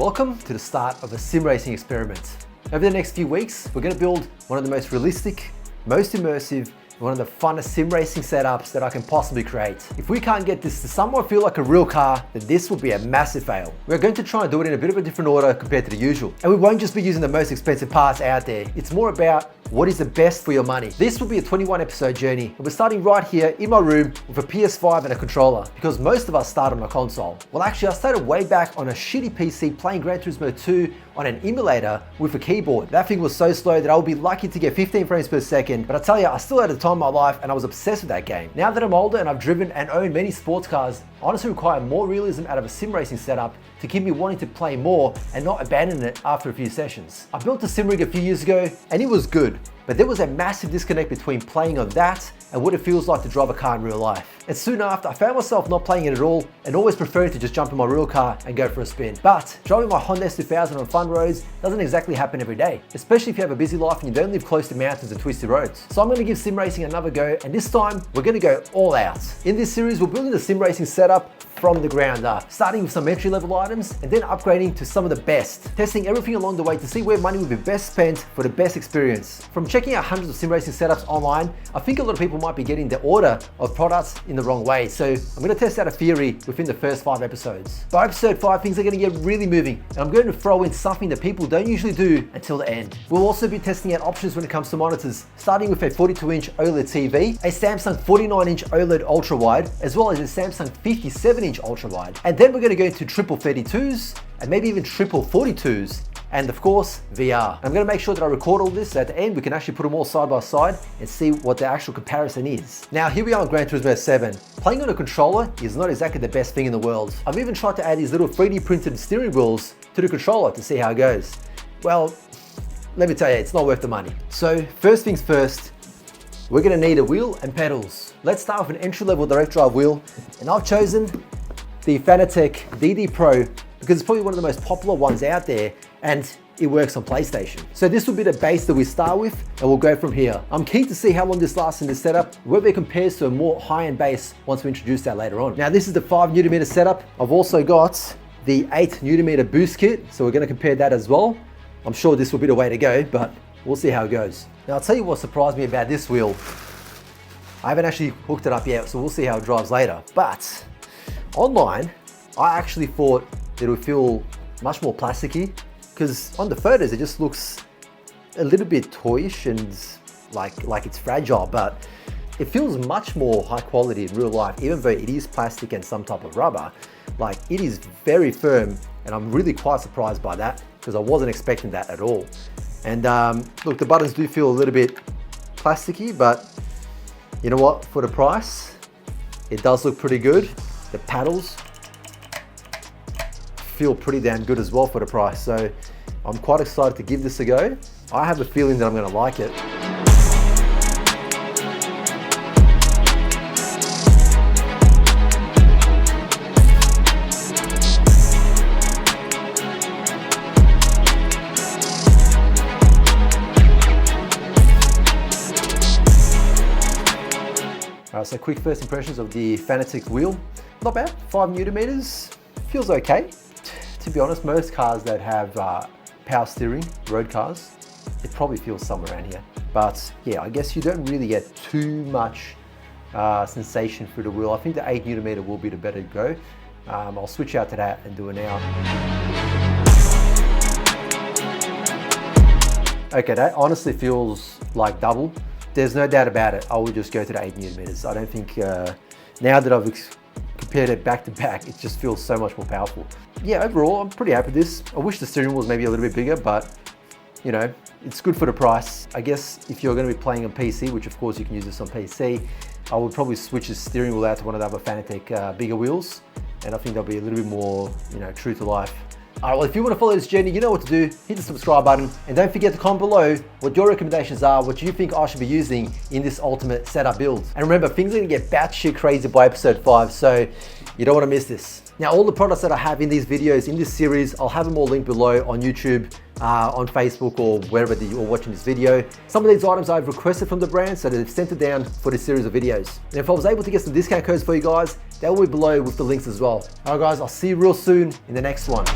Welcome to the start of a sim racing experiment. Over the next few weeks, we're going to build one of the most realistic, most immersive, and one of the funnest sim racing setups that I can possibly create. If we can't get this to somewhat feel like a real car, then this will be a massive fail. We're going to try and do it in a bit of a different order compared to the usual. And we won't just be using the most expensive parts out there. It's more about what is the best for your money. This will be a 21 episode journey, and we're starting right here in my room with a PS5 and a controller, because most of us start on a console. Well, actually, I started way back on a shitty PC playing Gran Turismo 2 on an emulator with a keyboard. That thing was so slow that I would be lucky to get 15 frames per second, but I tell you, I still had the time of my life and I was obsessed with that game. Now that I'm older and I've driven and owned many sports cars, I honestly require more realism out of a sim racing setup to keep me wanting to play more and not abandon it after a few sessions. I built a sim rig a few years ago and it was good, but there was a massive disconnect between playing on that and what it feels like to drive a car in real life. And soon after, I found myself not playing it at all and always preferring to just jump in my real car and go for a spin. But driving my Honda S2000 on fun roads doesn't exactly happen every day, especially if you have a busy life and you don't live close to mountains and twisty roads. So I'm gonna give sim racing another go, and this time we're gonna go all out. In this series, we're building the sim racing setup from the ground up, starting with some entry-level items and then upgrading to some of the best, testing everything along the way to see where money would be best spent for the best experience. From checking out hundreds of sim racing setups online, I think a lot of people might be getting the order of products in the wrong way. So I'm going to test out a theory within the first 5 episodes. By episode 5, things are going to get really moving, and I'm going to throw in something that people don't usually do until the end. We'll also be testing out options when it comes to monitors, starting with a 42-inch OLED TV, a Samsung 49-inch OLED ultra wide, as well as a Samsung 57-inch ultra wide. And then we're going to go into triple 32s and maybe even triple 42s. And of course, VR. I'm gonna make sure that I record all this so at the end we can actually put them all side by side and see what the actual comparison is. Now here we are on Gran Turismo 7. Playing on a controller is not exactly the best thing in the world. I've even tried to add these little 3D printed steering wheels to the controller to see how it goes. Well, let me tell you, it's not worth the money. So first things first, we're gonna need a wheel and pedals. Let's start with an entry-level direct drive wheel, and I've chosen the Fanatec DD Pro because it's probably one of the most popular ones out there and it works on PlayStation. So this will be the base that we start with and we'll go from here. I'm keen to see how long this lasts in this setup, whether it compares to a more high-end base once we introduce that later on. Now this is the 5Nm setup. I've also got the 8Nm boost kit, so we're gonna compare that as well. I'm sure this will be the way to go, but we'll see how it goes. Now I'll tell you what surprised me about this wheel. I haven't actually hooked it up yet, so we'll see how it drives later. But online, I actually thought it would feel much more plasticky, because on the photos it just looks a little bit toyish and like it's fragile, but it feels much more high quality in real life. Even though it is plastic and some type of rubber, like it is very firm, and I'm really quite surprised by that because I wasn't expecting that at all. And look, the buttons do feel a little bit plasticky, but you know what, for the price it does look pretty good. The paddles feel pretty damn good as well for the price, so I'm quite excited to give this a go. I have a feeling that I'm going to like it. Alright, so quick first impressions of the Fanatec wheel. Not bad, 5Nm, feels okay. To be honest, most cars that have power steering, road cars, it probably feels somewhere around here. But yeah, I guess you don't really get too much sensation through the wheel. I think the 8Nm will be the better go. I'll switch out to that and do it now. Okay, that honestly feels like double. There's no doubt about it. I would just go to the 8Nm. I don't think, now that I've compared it back to back, it just feels so much more powerful. Yeah, overall, I'm pretty happy with this. I wish the steering wheel was maybe a little bit bigger, but you know, it's good for the price. I guess if you're going to be playing on PC, which of course you can use this on PC, I would probably switch the steering wheel out to one of the other Fanatec bigger wheels, and I think they'll be a little bit more, you know, true to life. Alright, well, if you want to follow this journey, you know what to do. Hit the subscribe button, and don't forget to comment below what your recommendations are, what you think I should be using in this ultimate setup build. And remember, things are going to get batshit crazy by episode 5, so you don't want to miss this. Now, all the products that I have in these videos, in this series, I'll have them all linked below on YouTube, on Facebook, or wherever you're watching this video. Some of these items I've requested from the brand, so they've sent it down for this series of videos. And if I was able to get some discount codes for you guys, that will be below with the links as well. Alright guys, I'll see you real soon in the next one.